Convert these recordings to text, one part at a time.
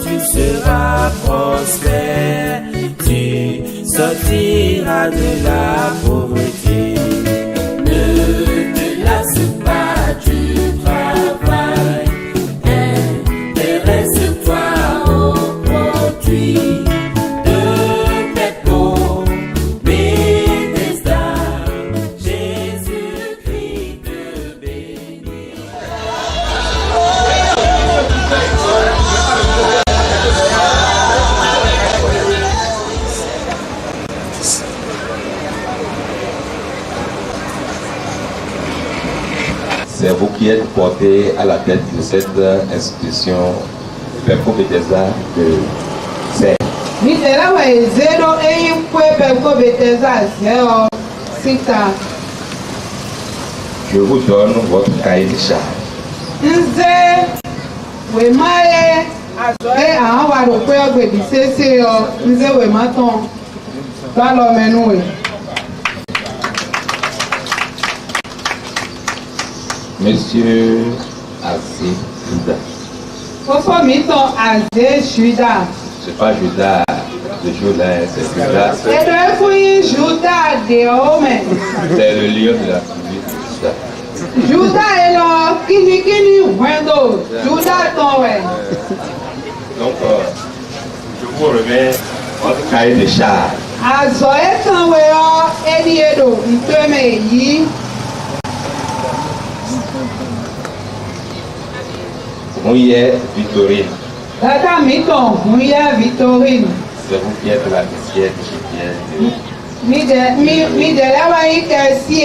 tu seras prospère, tu sortiras de la pauvreté. Ne te lasse pas du travail, intéresse-toi au produit de Pepco Bethesda. Jésus-Christ te bénit. C'est vous qui êtes porté à la tête de cette institution Pepco Bethesda de Serre. Je vous donne votre cahier de charge. Monsieur Azé Judas. C'est pas Judas de Judas, c'est Judas. C'est le lion de la tribu de Judas. Judas est là, kini wendo. Judas ton ouais. Donc, je vous remets votre cahier de charge. Azoe kan we o ediedo ntome yi. Mouillet Victorine. Dada miton Mouillet Victorine. C'est vous qui êtes la caissière qui vient. Mi de la wa yi si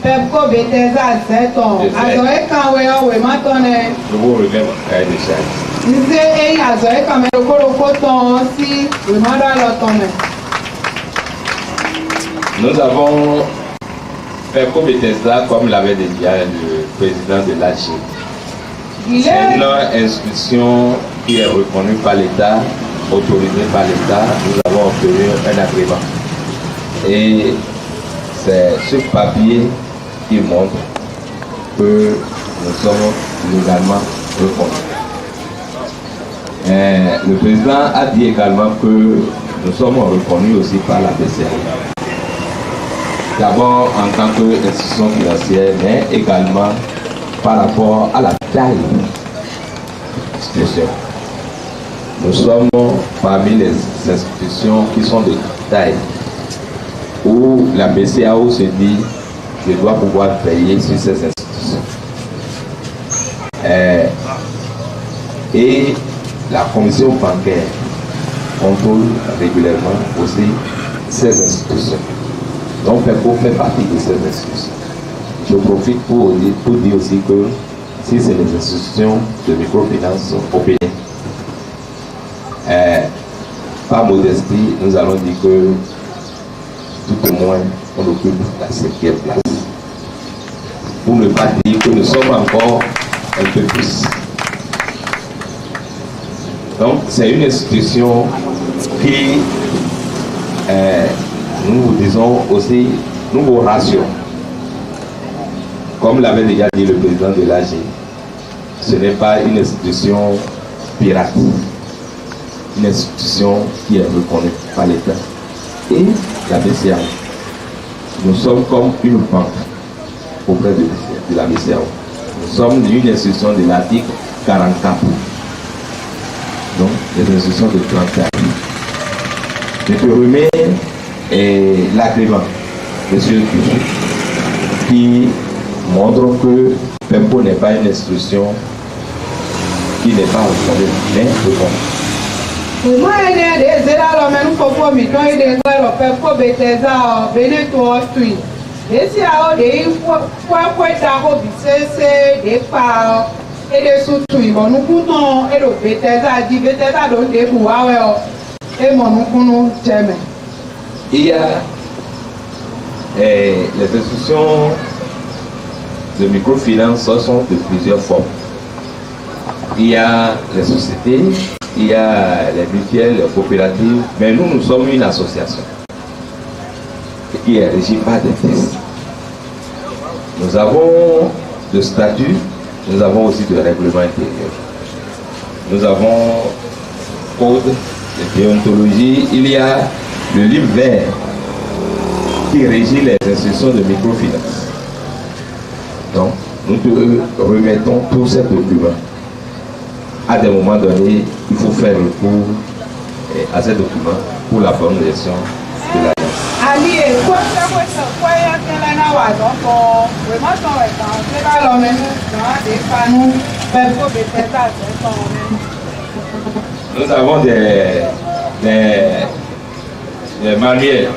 Pepco Bethesda seton. Azoe kan we o we matone. Je vous remets votre cahier de charge. Nze e azoe kan me ko ton si we mada lo tome. Nous avons Pepco Bethesda, comme l'avait dit le président de l'AG. C'est une institution qui est reconnue par l'État, autorisée par l'État. Nous avons obtenu un agrément. Et c'est ce papier qui montre que nous sommes légalement reconnus. Le président a dit également que nous sommes reconnus aussi par la BCA. D'abord en tant qu'institution financière, mais également par rapport à la taille de l'institution. Nous sommes parmi les institutions qui sont de taille, où la BCAO se dit je dois pouvoir veiller sur ces institutions. Et la commission bancaire contrôle régulièrement aussi ces institutions. Donc, Pepco fait partie de ces institutions. Je profite pour dire aussi que si c'est les institutions de microfinance au Bénin, par modestie, nous allons dire que tout au moins, on occupe la 5e place. Pour ne pas dire que nous sommes encore un peu plus. Donc, c'est une institution qui, nous vous disons aussi, nous vous rassurons. Comme l'avait déjà dit le président de l'AG, ce n'est pas une institution pirate, une institution qui est reconnue par l'État et la BCAO. Nous sommes comme une banque auprès de la BCAO. Nous sommes une institution de l'article 44. Donc, les institutions de 34. Je te remets l'agrément, monsieur qui montre que Pepco n'est pas une institution qui n'est pas reconnue, mais reconnue. Moi, je suis là, mais nous pouvons me donner Pepco Bethesda, Beneto, Tui. Et si des pas et des sous-tuis, nous pouvons et le Bethesda dit Bethesda donc des et mon jamais. Il y a les institutions de microfinance sont de plusieurs formes. Il y a les sociétés, il y a les mutuelles, les coopératives, mais nous sommes une association qui est régie par des tests. Nous avons de statut, nous avons aussi de règlement intérieur. Nous avons code de déontologie, il y a le livre vert qui régit les institutions de microfinance. Donc, nous te remettons tous ces documents. À des moments donnés, il faut faire recours à ces documents pour la bonne gestion de l'agence. Nous avons des manuels.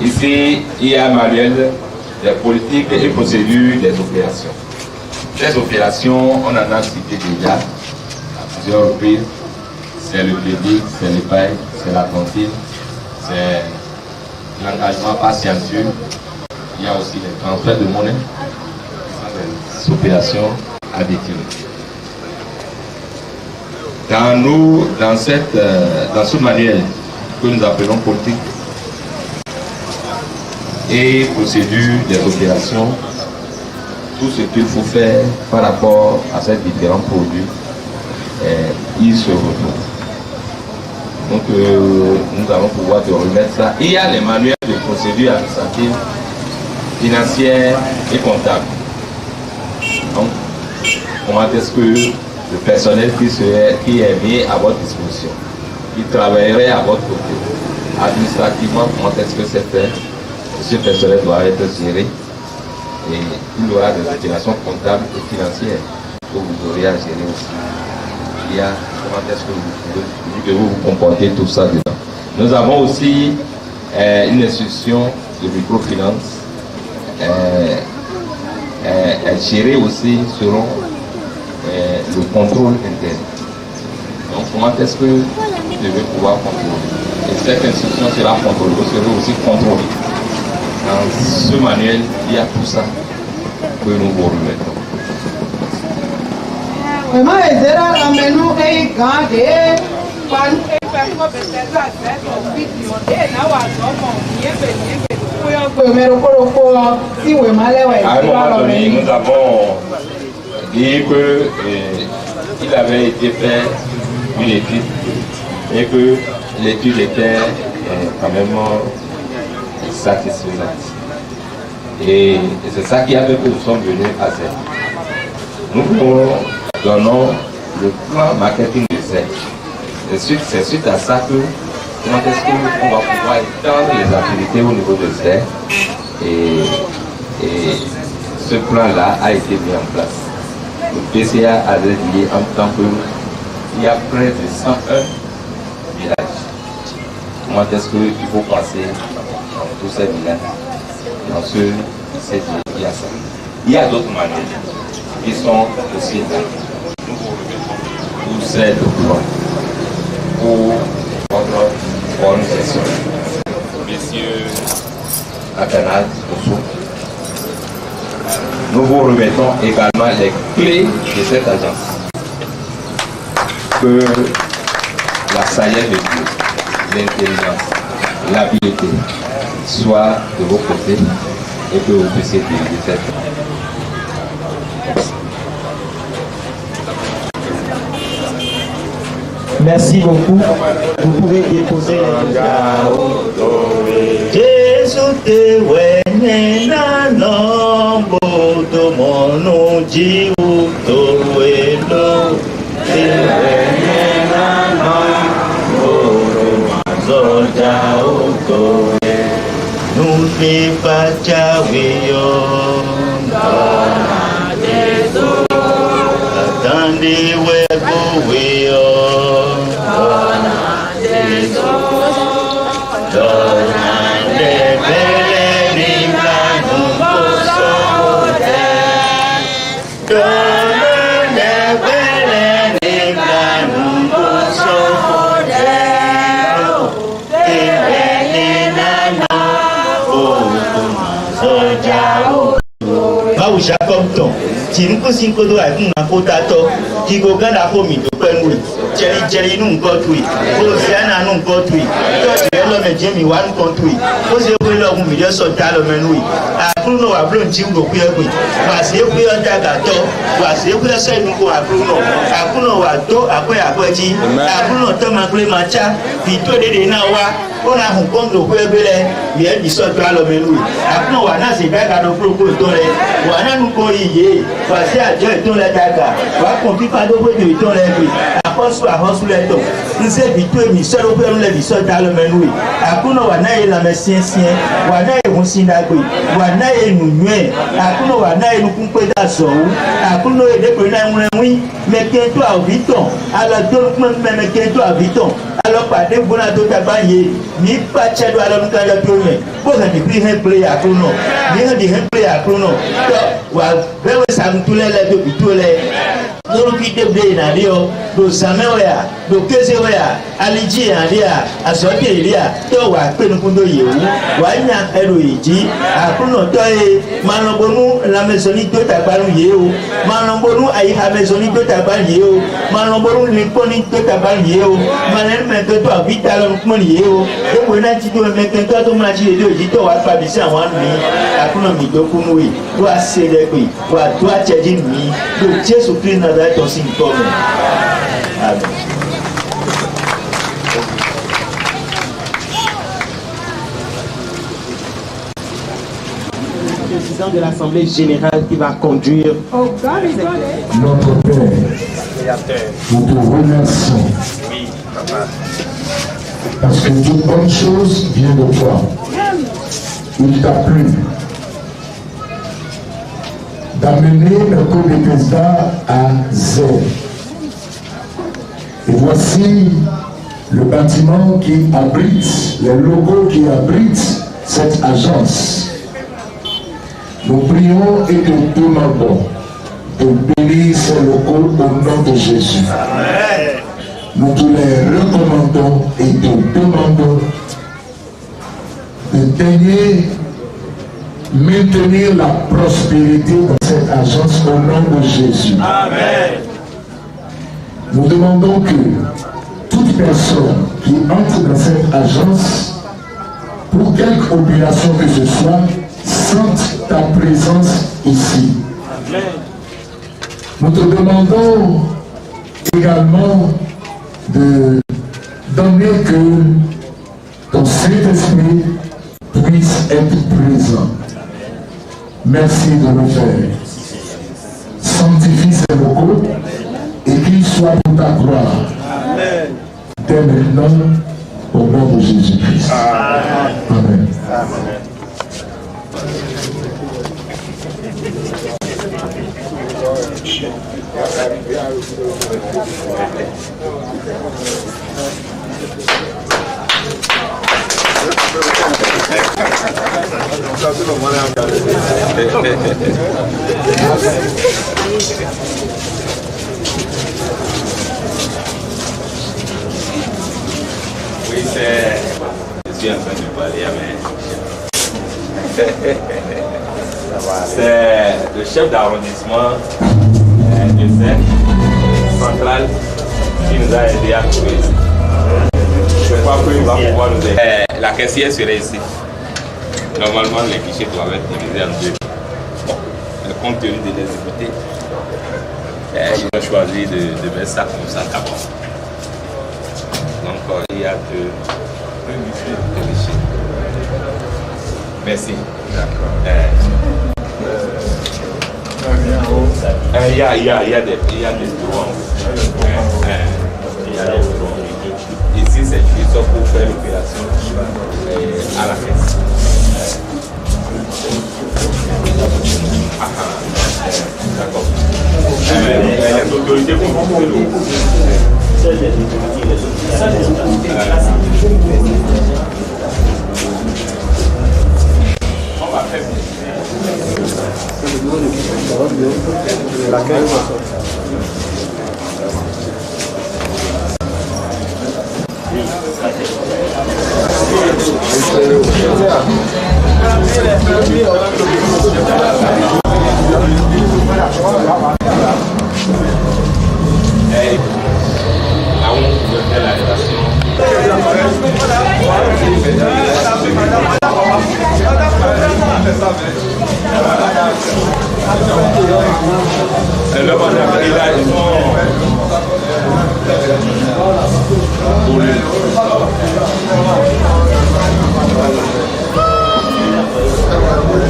Ici, il y a un manuel des politiques et procédures des opérations. Ces opérations, on en a cité déjà à plusieurs reprises. C'est le crédit, c'est l'épargne, c'est la cantine, c'est l'engagement par signature. Il y a aussi les transferts de monnaie, des opérations additives. Dans ce manuel que nous appelons politique et procédure des opérations, tout ce qu'il faut faire par rapport à ces différents produits, il se retrouve. Donc nous allons pouvoir te remettre ça. Il y a les manuels de procédure administrative, financière et comptable. Donc, comment est-ce que le personnel qui est mis à votre disposition, qui travaillerait à votre côté, administrativement, comment est-ce que c'est fait? Ce personnel doit être géré et il y aura des opérations comptables et financières que vous aurez à gérer aussi. Il y a comment est-ce que vous vous comportez tout ça dedans. Nous avons aussi une institution de microfinance gérée aussi selon le contrôle interne. Donc comment est-ce que vous devez pouvoir contrôler? Et cette institution sera contrôlée, vous serez aussi contrôlé. Dans ce manuel, il y a tout ça que nous vous remettons. À un moment donné, nous avons dit qu'il avait été fait une étude et que l'étude était quand même satisfaisante. Et c'est ça qui a fait que nous sommes venus à cette. Nous donnons le plan marketing de ZEC. C'est suite à ça que comment est-ce qu'on va pouvoir étendre les activités au niveau de ZEC. Et ce plan-là a été mis en place. Le PCA a dit en tant qu'il y a près de 101 villages. Comment est-ce qu'il faut passer dans tous ces villages? Dans il y a ça. Il y a d'autres manières qui sont aussi là. Nous vous remettons tous ces documents pour votre bonne gestion. Messieurs Athanase Osso, nous vous remettons également les clés de cette agence. Que la sagesse de Dieu, l'intelligence, l'habileté soit de vos côtés et que vous puissiez diriger cette Merci beaucoup. Vous pouvez déposer. Jésus te wene na nombo to mono jiu to welo te wene na nombo to jao to nous ne pas chavion attendez wego weo Jacob ton tinko sinko do ai kun akota to kigo gana ko mi do penu jeri nu nko tui o ziana nu nko tui to je lo me je mi wa nko tui o se ko lo mi je so ta lo menu akruno wa blon ti ngo ku egbe wa se ku yo daga to wa se ku so inu ko akruno wa to akwe akweji akruno to ma kle macha bi to dede na wa ona hun ko ngo ku egbe le ye bi so to alo menu akruno wa na se daga do pro ko to le wa na nu ko iye wa se ajo to le daga wa ko ti pa do bojo to le bi aposu le to nse bi to mi so ro pe le bi so da lo menu akruno wa na ye la mesien wa na ye hun sindagbe wa na ye nunwe akruno wa na ye nu kun pe da so akruno e de pe na nwenwi meke to aviton ala do meke to aviton alo pade bona to tagba ye ni pa chedo alo nu ka to me bo ga ni bi he play akruno ni he di he play akruno to wa bewe sam tulele do bitole lórí kí débìlẹ̀ ìnàdí ọ lò sàmẹ́wẹ̀yà lò kéṣẹ́wẹ̀yà alìjí ìhàndíà àsọ̀tẹ̀ ìrìà tó wà pẹ̀lúkúndó yẹ̀wò wà á nyà ẹrù ìjì àkúnà tọ́ ẹ máa lọ bọ́nú lamẹ́sọ̀ní tó tàgbárù yẹ o máa lọ bọ́nú àyíhàmẹ́sọ̀ní tó tàgbárù yẹ o máa lọ bọ́nú lẹ́kọ́ní tó tàgbárù yẹ o máa lẹ́nu mẹ́kẹ́tọ́ àbíta lọ́nu kúmọ̀ yẹ o èpò náà ti tó mẹ́kẹ́tọ́ tó máa ṣe èdè òjì tó wà pàbí sí àwọn àmì àkúnà mi tó kúnú wì wà á ṣe dẹ́pẹ́ wà á tó àjẹjì mi lò Jésù Kristi náà that doesn't come. Amen. Le président de l'Assemblée générale qui va conduire. Notre Père, nous te remercions. Parce que toute bonne chose vient de toi. Il t'a plu d'amener le code de Bethesda à zéro. Et voici le bâtiment qui abrite, les locaux qui abritent cette agence. Nous prions et te demandons de bénir ces locaux au nom de Jésus. Amen. Nous te les recommandons et te demandons de daigner maintenir la prospérité dans cette agence au nom de Jésus. Amen. Nous demandons que toute personne qui entre dans cette agence, pour quelque opération que ce soit, sente ta présence ici. Amen. Nous te demandons également de donner que ton Saint-Esprit puisse être présent. Merci de le faire. Sanctifie ces locaux et qu'ils soient pour ta gloire. Amen. Dès maintenant, au nom de Jésus-Christ. Amen. Amen. Amen. Oui, c'est... Je suis en train de parler à mes chefs. C'est le chef d'arrondissement de cette centrale qui nous a aidé à trouver ici. Je crois qu'il va pouvoir nous aider. La caissière serait ici. Normalement, les guichets doivent être divisés en deux. Bon, compte tenu de l'exécuter, ils ont choisi de mettre ça comme ça d'abord. Donc, il y a deux guichets. Merci. D'accord. Il y a des bureaux. Il y a des bureaux. Ici, c'est juste pour faire l'opération à la caisse. D'accord. Les autorités vont couper l'eau. On va faire laquelle la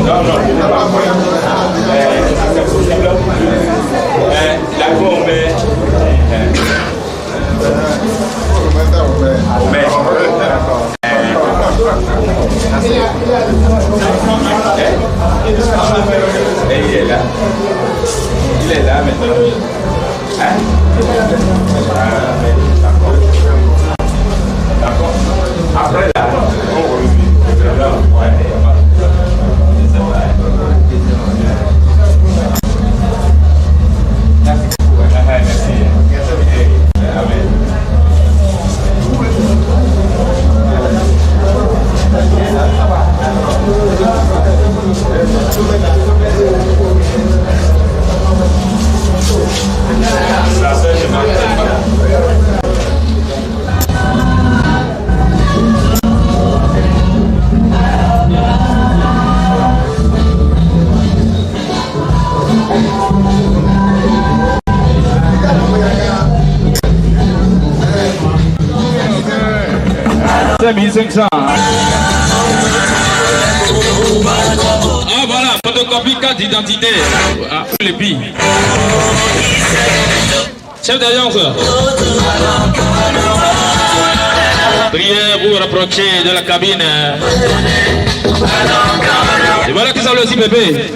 Non, non, je n'ai pas moyen. C'est possible. La bombe est. Et il est là. Il est là maintenant. Hein? D'accord. D'accord. Après là, on revient. C'est 1500. Ah voilà, photocopie carte d'identité. Ah, les billes. Chef d'agence. Prière pour rapprocher de la cabine. Et voilà qui s'appelle aussi Pépé.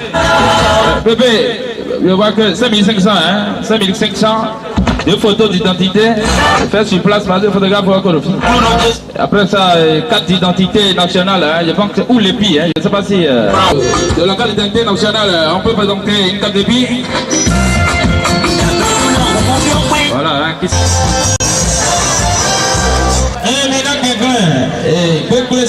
Pépé, je vois que 5500, hein. 5500. 2 photos d'identité, fait sur place par 2 photographes pour la Après ça, carte d'identité nationale, hein, je pense que ou l'épi, hein, je ne sais pas si de la carte d'identité nationale, on peut présenter une carte d'épi. Voilà, hein,